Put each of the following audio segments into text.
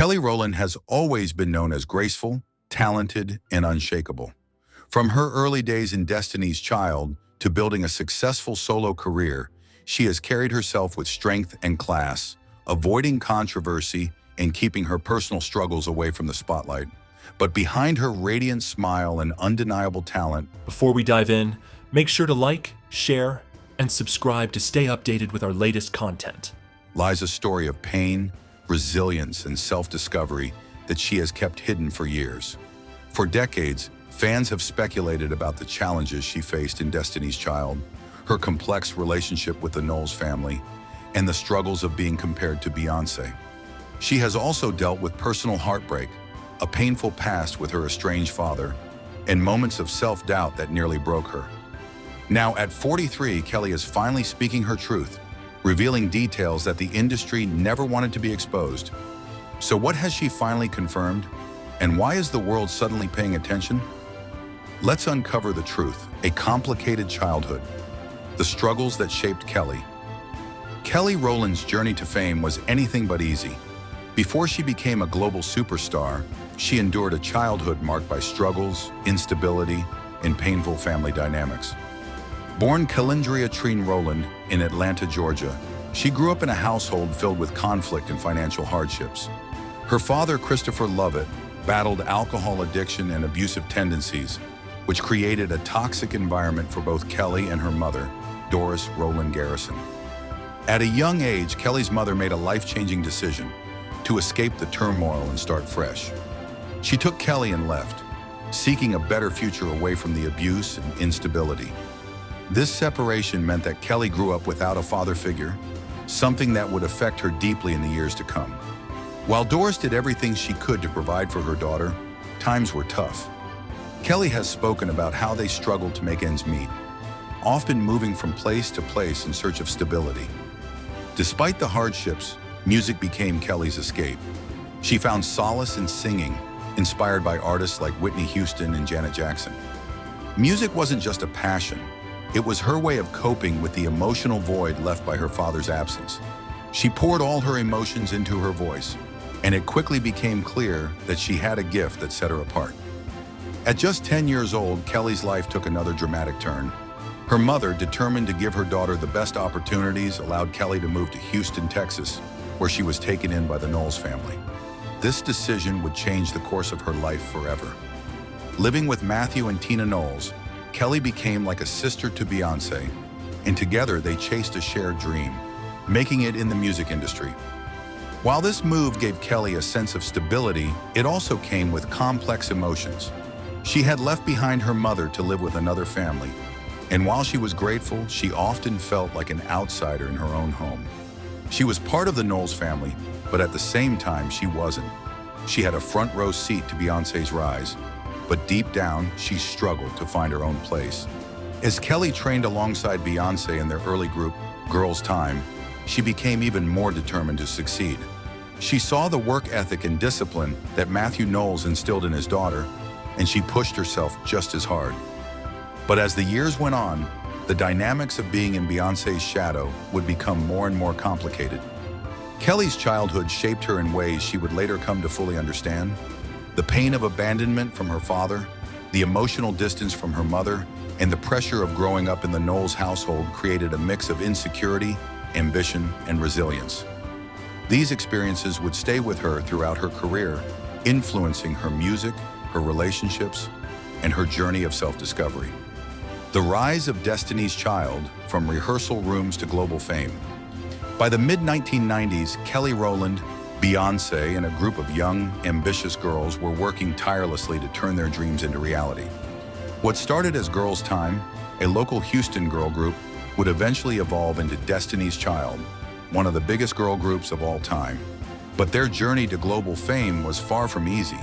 Kelly Rowland has always been known as graceful, talented, and unshakable. From her early days in Destiny's Child to building a successful solo career, she has carried herself with strength and class, avoiding controversy and keeping her personal struggles away from the spotlight. But behind her radiant smile and undeniable talent, Before we dive in, make sure to like, share, and subscribe to stay updated with our latest content. lies a story of pain, resilience, and self-discovery that she has kept hidden for years. For decades, fans have speculated about the challenges she faced in Destiny's Child, her complex relationship with the Knowles family, and the struggles of being compared to Beyoncé. She has also dealt with personal heartbreak, a painful past with her estranged father, and moments of self-doubt that nearly broke her. Now, at 43, Kelly is finally speaking her truth, revealing details that the industry never wanted to be exposed. So what has she finally confirmed? And why is the world suddenly paying attention? Let's uncover the truth, a complicated childhood, the struggles that shaped Kelly. Kelly Rowland's journey to fame was anything but easy. Before she became a global superstar, she endured a childhood marked by struggles, instability, and painful family dynamics. Born Calendria Trine Rowland in Atlanta, Georgia, she grew up in a household filled with conflict and financial hardships. Her father, Christopher Lovett, battled alcohol addiction and abusive tendencies, which created a toxic environment for both Kelly and her mother, Doris Rowland Garrison. At a young age, Kelly's mother made a life-changing decision to escape the turmoil and start fresh. She took Kelly and left, seeking a better future away from the abuse and instability. This separation meant that Kelly grew up without a father figure, something that would affect her deeply in the years to come. While Doris did everything she could to provide for her daughter, times were tough. Kelly has spoken about how they struggled to make ends meet, often moving from place to place in search of stability. Despite the hardships, music became Kelly's escape. She found solace in singing, inspired by artists like Whitney Houston and Janet Jackson. Music wasn't just a passion. It was her way of coping with the emotional void left by her father's absence. She poured all her emotions into her voice, and it quickly became clear that she had a gift that set her apart. At just 10 years old, Kelly's life took another dramatic turn. Her mother, determined to give her daughter the best opportunities, allowed Kelly to move to Houston, Texas, where she was taken in by the Knowles family. This decision would change the course of her life forever. Living with Matthew and Tina Knowles, Kelly became like a sister to Beyoncé, and together they chased a shared dream, making it in the music industry. While this move gave Kelly a sense of stability, it also came with complex emotions. She had left behind her mother to live with another family, and while she was grateful, she often felt like an outsider in her own home. She was part of the Knowles family, but at the same time, she wasn't. She had a front row seat to Beyoncé's rise, but deep down, she struggled to find her own place. As Kelly trained alongside Beyoncé in their early group, Girls' Time, she became even more determined to succeed. She saw the work ethic and discipline that Matthew Knowles instilled in his daughter, and she pushed herself just as hard. But as the years went on, the dynamics of being in Beyoncé's shadow would become more and more complicated. Kelly's childhood shaped her in ways she would later come to fully understand. The pain of abandonment from her father, the emotional distance from her mother, and the pressure of growing up in the Knowles household created a mix of insecurity, ambition, and resilience. These experiences would stay with her throughout her career, influencing her music, her relationships, and her journey of self-discovery. The rise of Destiny's Child, from rehearsal rooms to global fame. By the mid-1990s, Kelly Rowland, Beyoncé, and a group of young, ambitious girls were working tirelessly to turn their dreams into reality. What started as Girls' Time, a local Houston girl group, would eventually evolve into Destiny's Child, one of the biggest girl groups of all time. But their journey to global fame was far from easy.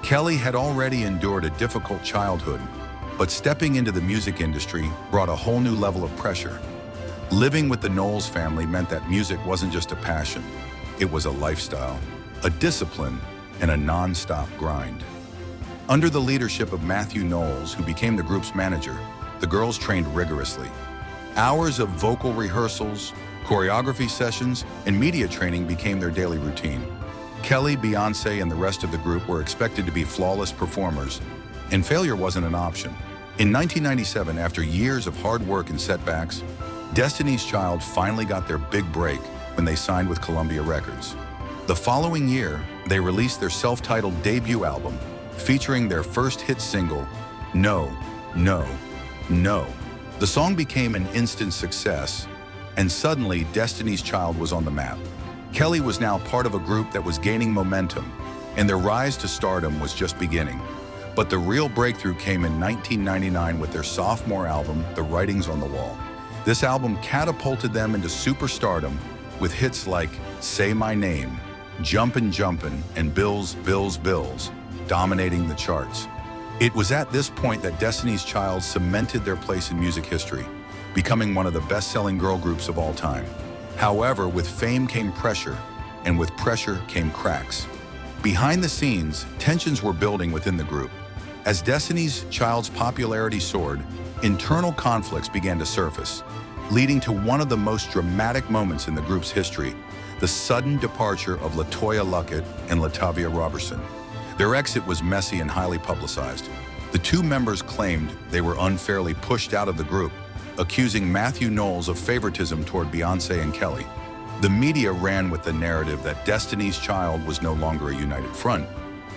Kelly had already endured a difficult childhood, but stepping into the music industry brought a whole new level of pressure. Living with the Knowles family meant that music wasn't just a passion. It was a lifestyle, a discipline, and a non-stop grind. Under the leadership of Matthew Knowles, who became the group's manager, the girls trained rigorously. Hours of vocal rehearsals, choreography sessions, and media training became their daily routine. Kelly, Beyoncé, and the rest of the group were expected to be flawless performers, and failure wasn't an option. In 1997, after years of hard work and setbacks, Destiny's Child finally got their big break when they signed with Columbia Records. The following year, they released their self-titled debut album, featuring their first hit single, No, No, No. The song became an instant success, and suddenly Destiny's Child was on the map. Kelly was now part of a group that was gaining momentum, and their rise to stardom was just beginning. But the real breakthrough came in 1999 with their sophomore album, The Writing's on the Wall. This album catapulted them into superstardom with hits like Say My Name, Jumpin' Jumpin', and Bills, Bills, Bills, dominating the charts. It was at this point that Destiny's Child cemented their place in music history, becoming one of the best-selling girl groups of all time. However, with fame came pressure, and with pressure came cracks. Behind the scenes, tensions were building within the group. As Destiny's Child's popularity soared, internal conflicts began to surface, leading to one of the most dramatic moments in the group's history, the sudden departure of LaToya Luckett and Latavia Robertson. Their exit was messy and highly publicized. The two members claimed they were unfairly pushed out of the group, accusing Matthew Knowles of favoritism toward Beyoncé and Kelly. The media ran with the narrative that Destiny's Child was no longer a united front,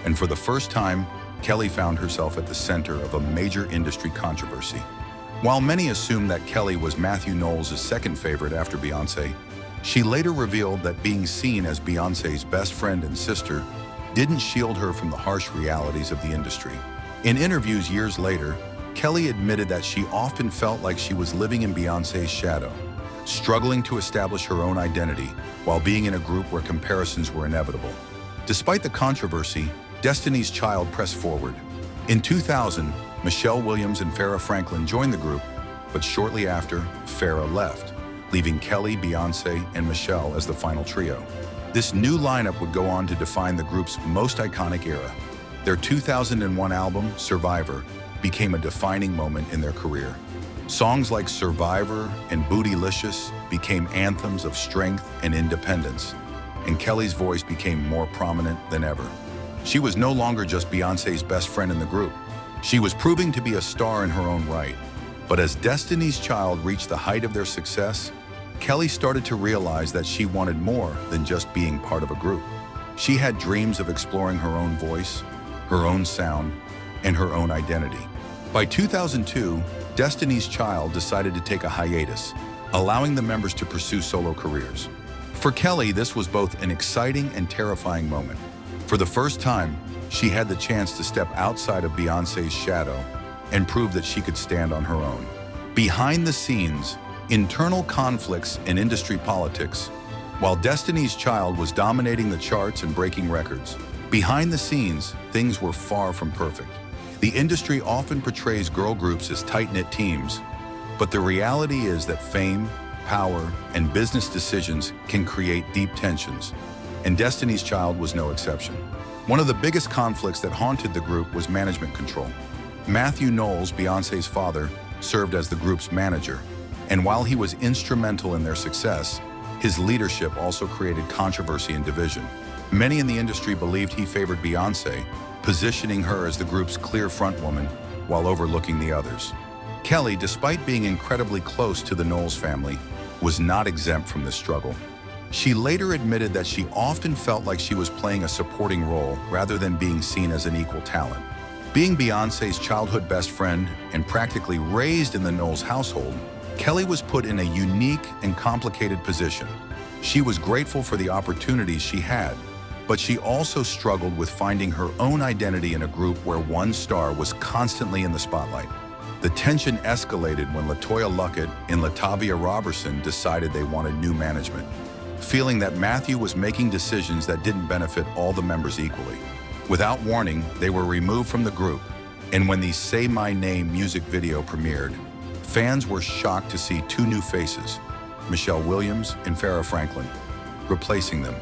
and for the first time, Kelly found herself at the center of a major industry controversy. While many assumed that Kelly was Matthew Knowles' second favorite after Beyoncé, she later revealed that being seen as Beyoncé's best friend and sister didn't shield her from the harsh realities of the industry. In interviews years later, Kelly admitted that she often felt like she was living in Beyoncé's shadow, struggling to establish her own identity while being in a group where comparisons were inevitable. Despite the controversy, Destiny's Child pressed forward. In 2000, Michelle Williams and Farrah Franklin joined the group, but shortly after, Farrah left, leaving Kelly, Beyoncé, and Michelle as the final trio. This new lineup would go on to define the group's most iconic era. Their 2001 album, Survivor, became a defining moment in their career. Songs like Survivor and Bootylicious became anthems of strength and independence, and Kelly's voice became more prominent than ever. She was no longer just Beyoncé's best friend in the group. She was proving to be a star in her own right. But as Destiny's Child reached the height of their success, Kelly started to realize that she wanted more than just being part of a group. She had dreams of exploring her own voice, her own sound, and her own identity. By 2002, Destiny's Child decided to take a hiatus, allowing the members to pursue solo careers. For Kelly, this was both an exciting and terrifying moment. For the first time, she had the chance to step outside of Beyoncé's shadow and prove that she could stand on her own. Behind the scenes, internal conflicts and industry politics, while Destiny's Child was dominating the charts and breaking records. Behind the scenes, things were far from perfect. The industry often portrays girl groups as tight-knit teams, but the reality is that fame, power, and business decisions can create deep tensions, and Destiny's Child was no exception. One of the biggest conflicts that haunted the group was management control. Matthew Knowles, Beyoncé's father, served as the group's manager, and while he was instrumental in their success, his leadership also created controversy and division. Many in the industry believed he favored Beyoncé, positioning her as the group's clear frontwoman while overlooking the others. Kelly, despite being incredibly close to the Knowles family, was not exempt from this struggle. She later admitted that she often felt like she was playing a supporting role rather than being seen as an equal talent. Being Beyoncé's childhood best friend and practically raised in the Knowles household, Kelly was put in a unique and complicated position. She was grateful for the opportunities she had, but she also struggled with finding her own identity in a group where one star was constantly in the spotlight. The tension escalated when LaToya Luckett and Latavia Robertson decided they wanted new management, feeling that Matthew was making decisions that didn't benefit all the members equally. Without warning, they were removed from the group, and when the Say My Name music video premiered, fans were shocked to see two new faces, Michelle Williams and Farrah Franklin, replacing them.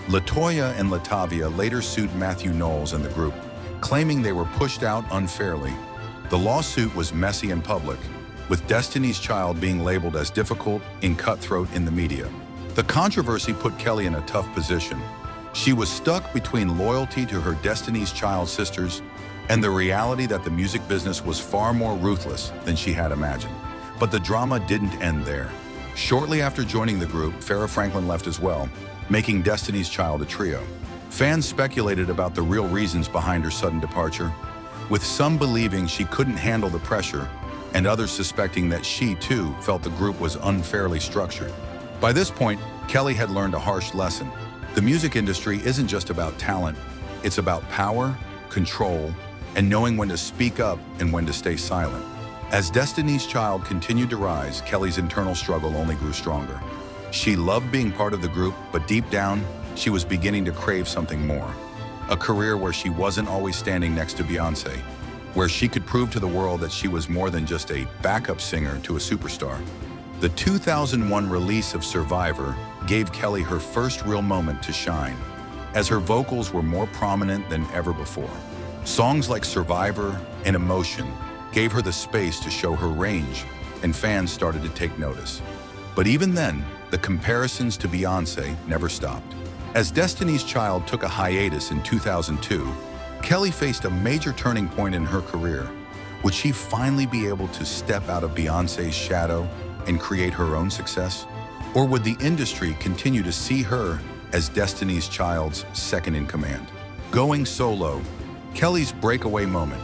LaToya and Latavia later sued Matthew Knowles and the group, claiming they were pushed out unfairly. The lawsuit was messy and public, with Destiny's Child being labeled as difficult and cutthroat in the media. The controversy put Kelly in a tough position. She was stuck between loyalty to her Destiny's Child sisters and the reality that the music business was far more ruthless than she had imagined. But the drama didn't end there. Shortly after joining the group, Farrah Franklin left as well, making Destiny's Child a trio. Fans speculated about the real reasons behind her sudden departure, with some believing she couldn't handle the pressure and others suspecting that she, too, felt the group was unfairly structured. By this point, Kelly had learned a harsh lesson. The music industry isn't just about talent, it's about power, control, and knowing when to speak up and when to stay silent. As Destiny's Child continued to rise, Kelly's internal struggle only grew stronger. She loved being part of the group, but deep down, she was beginning to crave something more. A career where she wasn't always standing next to Beyoncé, where she could prove to the world that she was more than just a backup singer to a superstar. The 2001 release of Survivor gave Kelly her first real moment to shine, as her vocals were more prominent than ever before. Songs like Survivor and Emotion gave her the space to show her range, and fans started to take notice. But even then, the comparisons to Beyoncé never stopped. As Destiny's Child took a hiatus in 2002, Kelly faced a major turning point in her career. Would she finally be able to step out of Beyoncé's shadow and create her own success? Or would the industry continue to see her as Destiny's Child's second in command? Going solo, Kelly's breakaway moment.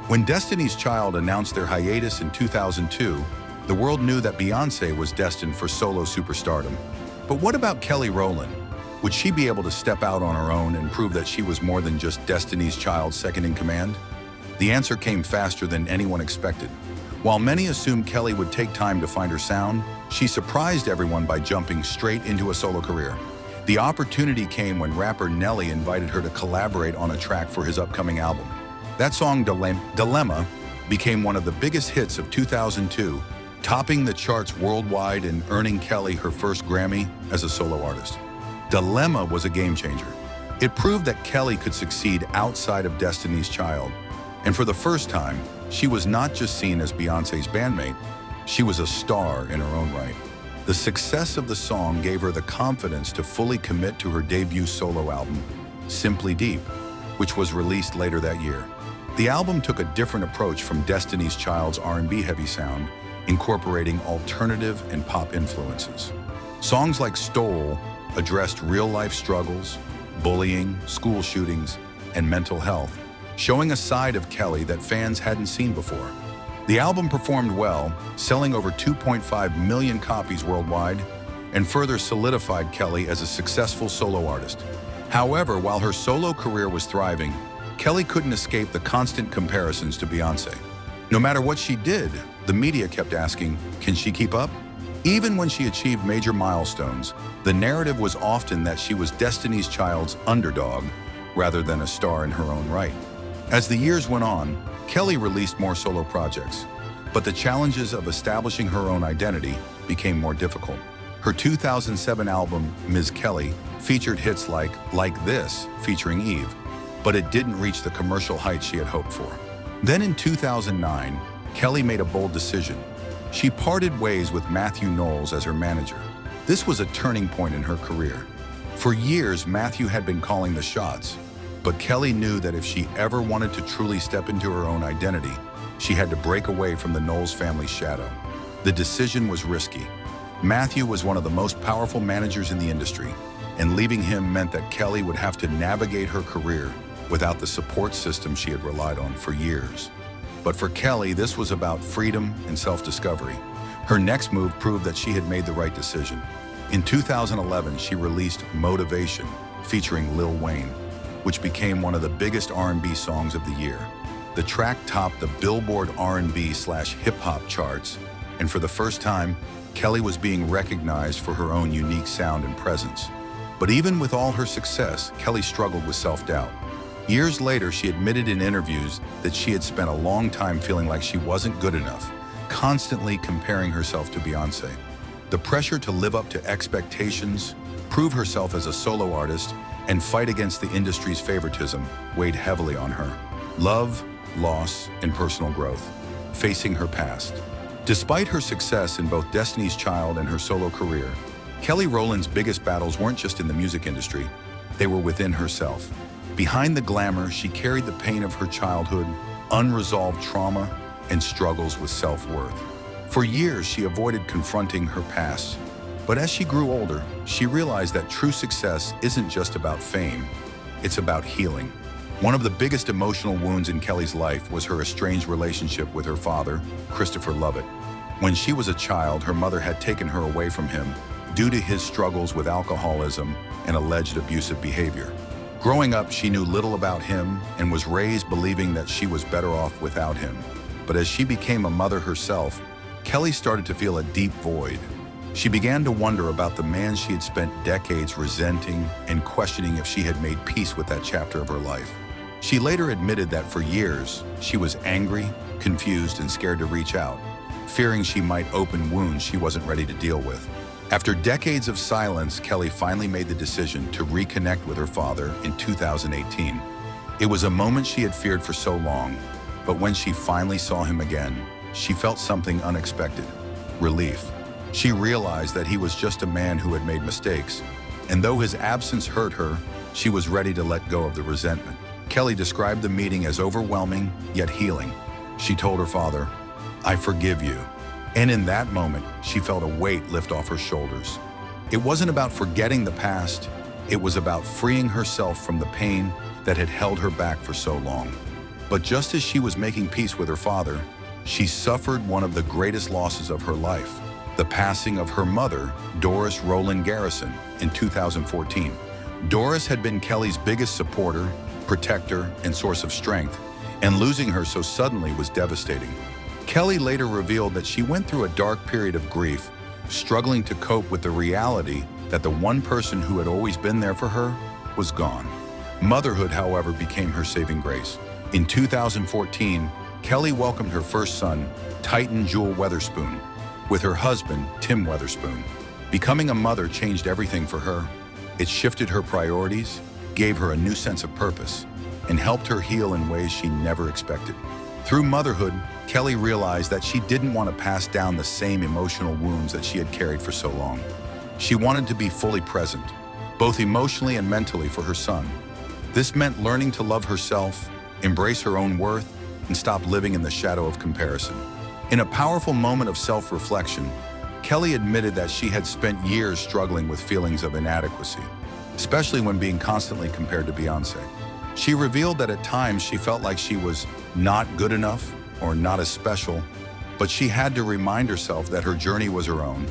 When Destiny's Child announced their hiatus in 2002, the world knew that Beyoncé was destined for solo superstardom. But what about Kelly Rowland? Would she be able to step out on her own and prove that she was more than just Destiny's Child's second in command? The answer came faster than anyone expected. While many assumed Kelly would take time to find her sound, she surprised everyone by jumping straight into a solo career. The opportunity came when rapper Nelly invited her to collaborate on a track for his upcoming album. That song, Dilemma, became one of the biggest hits of 2002, topping the charts worldwide and earning Kelly her first Grammy as a solo artist. Dilemma was a game changer. It proved that Kelly could succeed outside of Destiny's Child, and for the first time, she was not just seen as Beyoncé's bandmate, she was a star in her own right. The success of the song gave her the confidence to fully commit to her debut solo album, Simply Deep, which was released later that year. The album took a different approach from Destiny's Child's R&B heavy sound, incorporating alternative and pop influences. Songs like Stole addressed real-life struggles, bullying, school shootings, and mental health, showing a side of Kelly that fans hadn't seen before. The album performed well, selling over 2.5 million copies worldwide, and further solidified Kelly as a successful solo artist. However, while her solo career was thriving, Kelly couldn't escape the constant comparisons to Beyoncé. No matter what she did, the media kept asking, can she keep up? Even when she achieved major milestones, the narrative was often that she was Destiny's Child's underdog rather than a star in her own right. As the years went on, Kelly released more solo projects, but the challenges of establishing her own identity became more difficult. Her 2007 album, Ms. Kelly, featured hits like This, featuring Eve, but it didn't reach the commercial heights she had hoped for. Then in 2009, Kelly made a bold decision. She parted ways with Matthew Knowles as her manager. This was a turning point in her career. For years, Matthew had been calling the shots, but Kelly knew that if she ever wanted to truly step into her own identity, she had to break away from the Knowles family's shadow. The decision was risky. Matthew was one of the most powerful managers in the industry, and leaving him meant that Kelly would have to navigate her career without the support system she had relied on for years. But for Kelly, this was about freedom and self-discovery. Her next move proved that she had made the right decision. In 2011, she released Motivation, featuring Lil Wayne, which became one of the biggest R&B songs of the year. The track topped the Billboard R&B/hip-hop charts, and for the first time, Kelly was being recognized for her own unique sound and presence. But even with all her success, Kelly struggled with self-doubt. Years later, she admitted in interviews that she had spent a long time feeling like she wasn't good enough, constantly comparing herself to Beyoncé. The pressure to live up to expectations, prove herself as a solo artist, and fight against the industry's favoritism weighed heavily on her. Love, loss, and personal growth, facing her past. Despite her success in both Destiny's Child and her solo career, Kelly Rowland's biggest battles weren't just in the music industry. They were within herself. Behind the glamour, she carried the pain of her childhood, unresolved trauma, and struggles with self-worth. For years, she avoided confronting her past. But as she grew older, she realized that true success isn't just about fame, it's about healing. One of the biggest emotional wounds in Kelly's life was her estranged relationship with her father, Christopher Lovett. When she was a child, her mother had taken her away from him due to his struggles with alcoholism and alleged abusive behavior. Growing up, she knew little about him and was raised believing that she was better off without him. But as she became a mother herself, Kelly started to feel a deep void. She began to wonder about the man she had spent decades resenting and questioning if she had made peace with that chapter of her life. She later admitted that for years, she was angry, confused, and scared to reach out, fearing she might open wounds she wasn't ready to deal with. After decades of silence, Kelly finally made the decision to reconnect with her father in 2018. It was a moment she had feared for so long, but when she finally saw him again, she felt something unexpected: relief. She realized that he was just a man who had made mistakes, and though his absence hurt her, she was ready to let go of the resentment. Kelly described the meeting as overwhelming, yet healing. She told her father, "I forgive you." And in that moment, she felt a weight lift off her shoulders. It wasn't about forgetting the past, it was about freeing herself from the pain that had held her back for so long. But just as she was making peace with her father, she suffered one of the greatest losses of her life: the passing of her mother, Doris Rowland Garrison, in 2014. Doris had been Kelly's biggest supporter, protector, and source of strength, and losing her so suddenly was devastating. Kelly later revealed that she went through a dark period of grief, struggling to cope with the reality that the one person who had always been there for her was gone. Motherhood, however, became her saving grace. In 2014, Kelly welcomed her first son, Titan Jewel Weatherspoon, with her husband, Tim Weatherspoon. Becoming a mother changed everything for her. It shifted her priorities, gave her a new sense of purpose, and helped her heal in ways she never expected. Through motherhood, Kelly realized that she didn't want to pass down the same emotional wounds that she had carried for so long. She wanted to be fully present, both emotionally and mentally, for her son. This meant learning to love herself, embrace her own worth, and stop living in the shadow of comparison. In a powerful moment of self-reflection, Kelly admitted that she had spent years struggling with feelings of inadequacy, especially when being constantly compared to Beyoncé. She revealed that at times she felt like she was not good enough or not as special, but she had to remind herself that her journey was her own,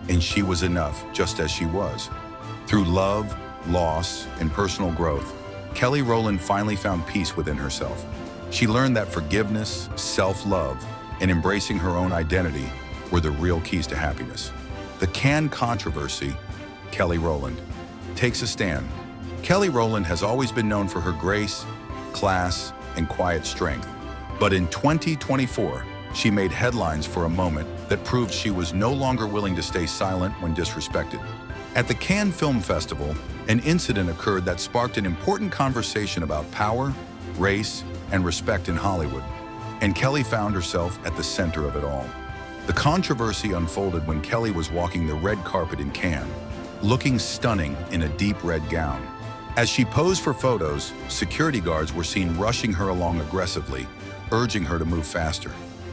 and she was enough just as she was. Through love, loss, and personal growth, Kelly Rowland finally found peace within herself. She learned that forgiveness, self-love, and embracing her own identity were the real keys to happiness. The Cannes controversy, Kelly Rowland, takes a stand. Kelly Rowland has always been known for her grace, class, and quiet strength. But in 2024, she made headlines for a moment that proved she was no longer willing to stay silent when disrespected. At the Cannes Film Festival, an incident occurred that sparked an important conversation about power, race, and respect in Hollywood, and Kelly found herself at the center of it all. The controversy unfolded when Kelly was walking the red carpet in Cannes, looking stunning in a deep red gown. As she posed for photos, security guards were seen rushing her along aggressively, urging her to move faster.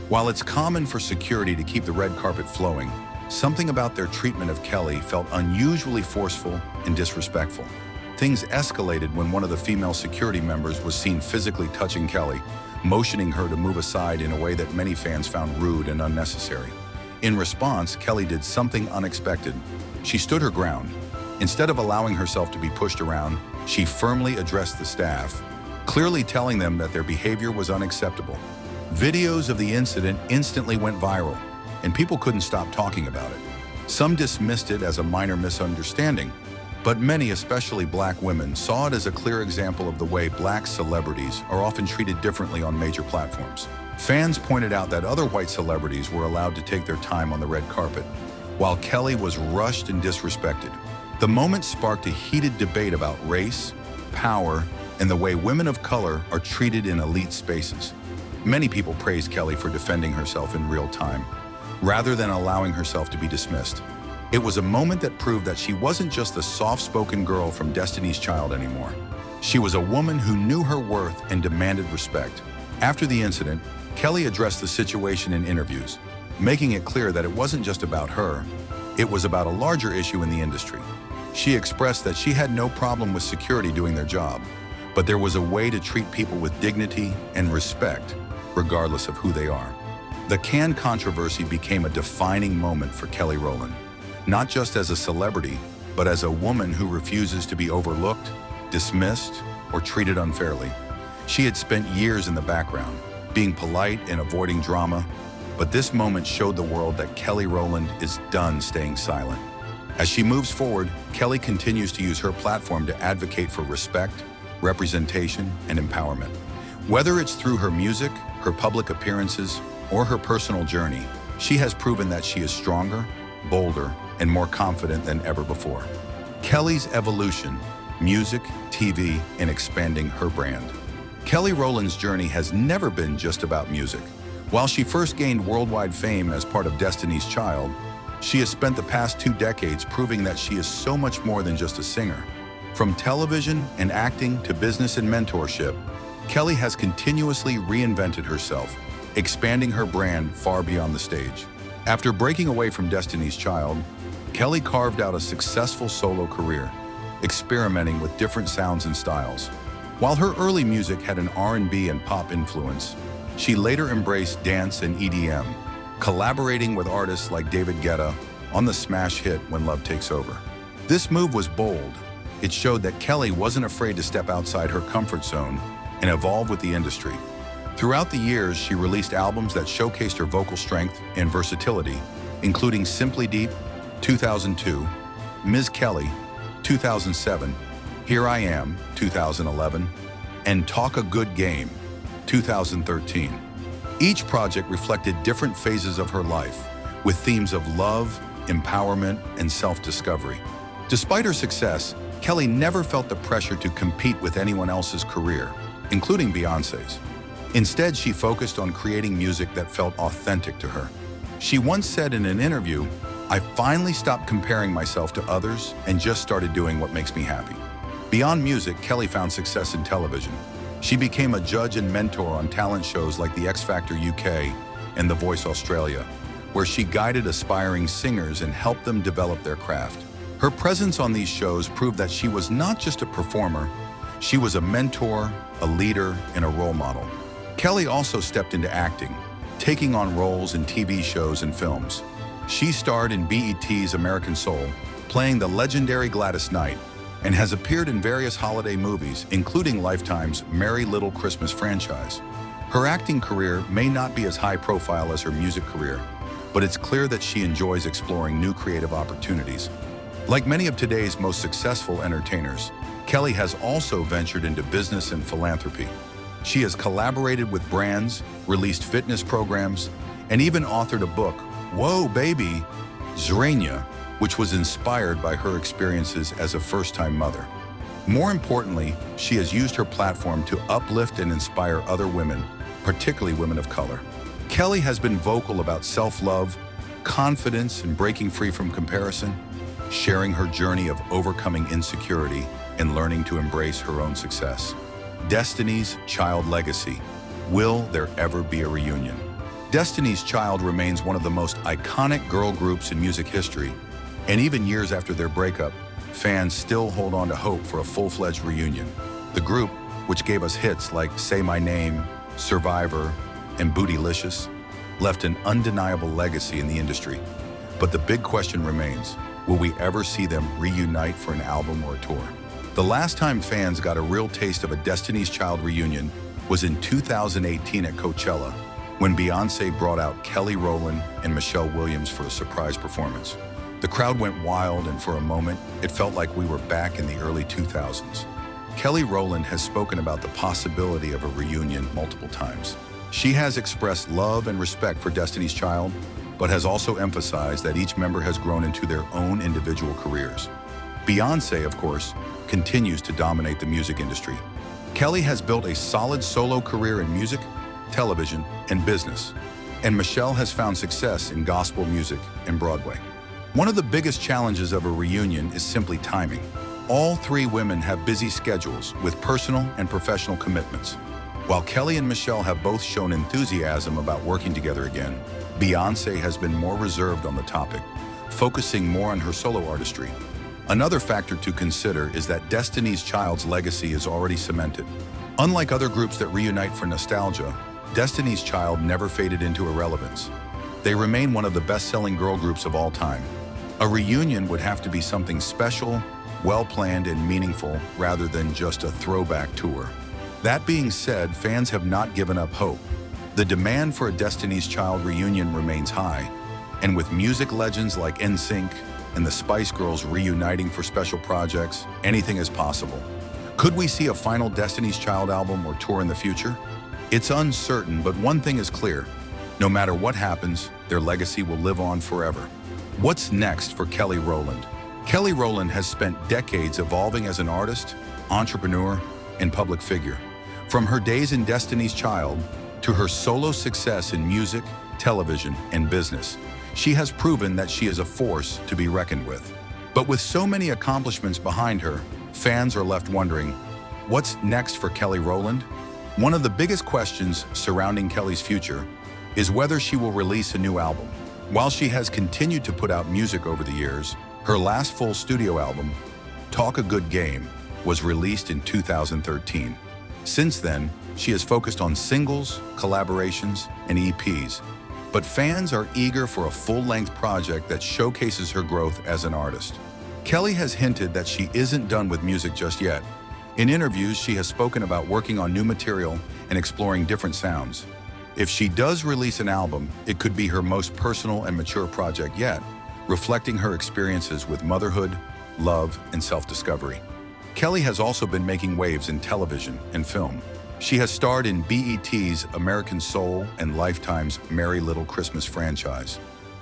While it's common for security to keep the red carpet flowing, something about their treatment of Kelly felt unusually forceful and disrespectful. Things escalated when one of the female security members was seen physically touching Kelly, motioning her to move aside in a way that many fans found rude and unnecessary. In response, Kelly did something unexpected. She stood her ground. Instead of allowing herself to be pushed around, she firmly addressed the staff, clearly telling them that their behavior was unacceptable. Videos of the incident instantly went viral, and people couldn't stop talking about it. Some dismissed it as a minor misunderstanding, but many, especially Black women, saw it as a clear example of the way Black celebrities are often treated differently on major platforms. Fans pointed out that other white celebrities were allowed to take their time on the red carpet, while Kelly was rushed and disrespected. The moment sparked a heated debate about race, power, and the way women of color are treated in elite spaces. Many people praised Kelly for defending herself in real time, rather than allowing herself to be dismissed. It was a moment that proved that she wasn't just the soft-spoken girl from Destiny's Child anymore. She was a woman who knew her worth and demanded respect. After the incident, Kelly addressed the situation in interviews, making it clear that it wasn't just about her, it was about a larger issue in the industry. She expressed that she had no problem with security doing their job, but there was a way to treat people with dignity and respect, regardless of who they are. The Can controversy became a defining moment for Kelly Rowland, not just as a celebrity, but as a woman who refuses to be overlooked, dismissed, or treated unfairly. She had spent years in the background, being polite and avoiding drama, but this moment showed the world that Kelly Rowland is done staying silent. As she moves forward, Kelly continues to use her platform to advocate for respect, representation, and empowerment. Whether it's through her music, her public appearances, or her personal journey, she has proven that she is stronger, bolder, and more confident than ever before. Kelly's evolution, music, TV, and expanding her brand. Kelly Rowland's journey has never been just about music. While she first gained worldwide fame as part of Destiny's Child, she has spent the past 2 decades proving that she is so much more than just a singer. From television and acting to business and mentorship, Kelly has continuously reinvented herself, expanding her brand far beyond the stage. After breaking away from Destiny's Child, Kelly carved out a successful solo career, experimenting with different sounds and styles. While her early music had an R&B and pop influence, she later embraced dance and EDM, collaborating with artists like David Guetta on the smash hit When Love Takes Over. This move was bold. It showed that Kelly wasn't afraid to step outside her comfort zone and evolve with the industry. Throughout the years, she released albums that showcased her vocal strength and versatility, including Simply Deep, 2002, Ms. Kelly, 2007, Here I Am, 2011, and Talk a Good Game, 2013. Each project reflected different phases of her life, with themes of love, empowerment, and self-discovery. Despite her success, Kelly never felt the pressure to compete with anyone else's career, including Beyoncé's. Instead, she focused on creating music that felt authentic to her. She once said in an interview, "I finally stopped comparing myself to others and just started doing what makes me happy." Beyond music, Kelly found success in television. She became a judge and mentor on talent shows like The X Factor UK and The Voice Australia, where she guided aspiring singers and helped them develop their craft. Her presence on these shows proved that she was not just a performer, she was a mentor, a leader, and a role model. Kelly also stepped into acting, taking on roles in TV shows and films. She starred in BET's American Soul, playing the legendary Gladys Knight, and has appeared in various holiday movies, including Lifetime's Merry Little Christmas franchise. Her acting career may not be as high profile as her music career, but it's clear that she enjoys exploring new creative opportunities. Like many of today's most successful entertainers, Kelly has also ventured into business and philanthropy. She has collaborated with brands, released fitness programs, and even authored a book, Whoa Baby, Zrania, which was inspired by her experiences as a first-time mother. More importantly, she has used her platform to uplift and inspire other women, particularly women of color. Kelly has been vocal about self-love, confidence, and breaking free from comparison, sharing her journey of overcoming insecurity and learning to embrace her own success. Destiny's Child legacy. Will there ever be a reunion? Destiny's Child remains one of the most iconic girl groups in music history, and even years after their breakup, fans still hold on to hope for a full-fledged reunion. The group, which gave us hits like Say My Name, Survivor, and Bootylicious, left an undeniable legacy in the industry. But the big question remains, will we ever see them reunite for an album or a tour? The last time fans got a real taste of a Destiny's Child reunion was in 2018 at Coachella, when Beyoncé brought out Kelly Rowland and Michelle Williams for a surprise performance. The crowd went wild, and for a moment, it felt like we were back in the early 2000s. Kelly Rowland has spoken about the possibility of a reunion multiple times. She has expressed love and respect for Destiny's Child, but has also emphasized that each member has grown into their own individual careers. Beyoncé, of course, continues to dominate the music industry. Kelly has built a solid solo career in music, television, and business, and Michelle has found success in gospel music and Broadway. One of the biggest challenges of a reunion is simply timing. All three women have busy schedules with personal and professional commitments. While Kelly and Michelle have both shown enthusiasm about working together again, Beyoncé has been more reserved on the topic, focusing more on her solo artistry. Another factor to consider is that Destiny's Child's legacy is already cemented. Unlike other groups that reunite for nostalgia, Destiny's Child never faded into irrelevance. They remain one of the best-selling girl groups of all time. A reunion would have to be something special, well-planned, and meaningful rather than just a throwback tour. That being said, fans have not given up hope. The demand for a Destiny's Child reunion remains high, and with music legends like NSYNC and the Spice Girls reuniting for special projects, anything is possible. Could we see a final Destiny's Child album or tour in the future? It's uncertain, but one thing is clear. No matter what happens, their legacy will live on forever. What's next for Kelly Rowland? Kelly Rowland has spent decades evolving as an artist, entrepreneur, and public figure. From her days in Destiny's Child to her solo success in music, television, and business, she has proven that she is a force to be reckoned with. But with so many accomplishments behind her, fans are left wondering, what's next for Kelly Rowland? One of the biggest questions surrounding Kelly's future is whether she will release a new album. While she has continued to put out music over the years, her last full studio album, Talk a Good Game, was released in 2013. Since then, she has focused on singles, collaborations, and EPs. But fans are eager for a full-length project that showcases her growth as an artist. Kelly has hinted that she isn't done with music just yet. In interviews, she has spoken about working on new material and exploring different sounds. If she does release an album, it could be her most personal and mature project yet, reflecting her experiences with motherhood, love, and self-discovery. Kelly has also been making waves in television and film. She has starred in BET's American Soul and Lifetime's Merry Little Christmas franchise,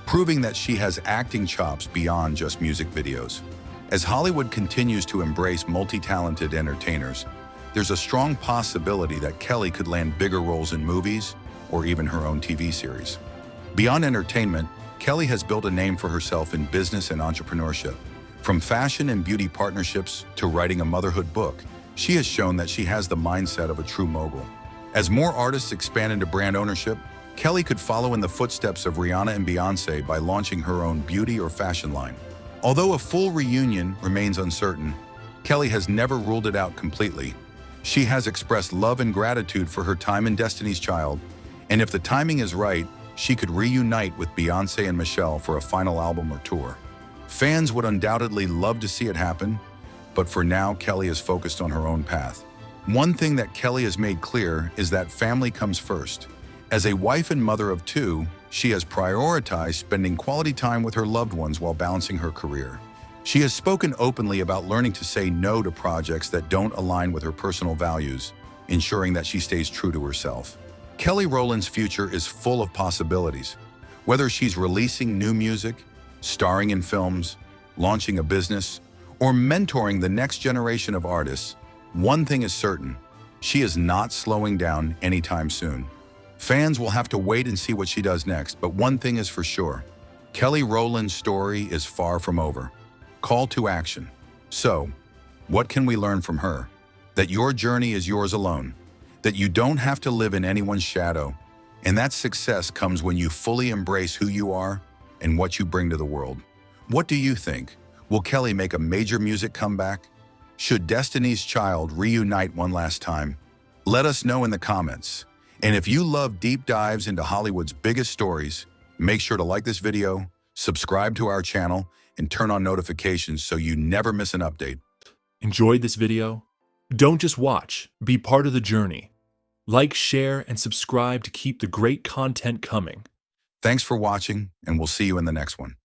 proving that she has acting chops beyond just music videos. As Hollywood continues to embrace multi-talented entertainers, there's a strong possibility that Kelly could land bigger roles in movies or even her own TV series. Beyond entertainment, Kelly has built a name for herself in business and entrepreneurship. From fashion and beauty partnerships to writing a motherhood book, she has shown that she has the mindset of a true mogul. As more artists expand into brand ownership, Kelly could follow in the footsteps of Rihanna and Beyoncé by launching her own beauty or fashion line. Although a full reunion remains uncertain, Kelly has never ruled it out completely. She has expressed love and gratitude for her time in Destiny's Child, and if the timing is right, she could reunite with Beyoncé and Michelle for a final album or tour. Fans would undoubtedly love to see it happen, but for now, Kelly is focused on her own path. One thing that Kelly has made clear is that family comes first. As a wife and mother of two, she has prioritized spending quality time with her loved ones while balancing her career. She has spoken openly about learning to say no to projects that don't align with her personal values, ensuring that she stays true to herself. Kelly Rowland's future is full of possibilities. Whether she's releasing new music, starring in films, launching a business, or mentoring the next generation of artists, one thing is certain: she is not slowing down anytime soon. Fans will have to wait and see what she does next, but one thing is for sure: Kelly Rowland's story is far from over. Call to action. So, what can we learn from her? That your journey is yours alone, that you don't have to live in anyone's shadow, and that success comes when you fully embrace who you are and what you bring to the world. What do you think? Will Kelly make a major music comeback? Should Destiny's Child reunite one last time? Let us know in the comments. And if you love deep dives into Hollywood's biggest stories, make sure to like this video, subscribe to our channel, and turn on notifications so you never miss an update. Enjoyed this video? Don't just watch, be part of the journey. Like, share, and subscribe to keep the great content coming. Thanks for watching, and we'll see you in the next one.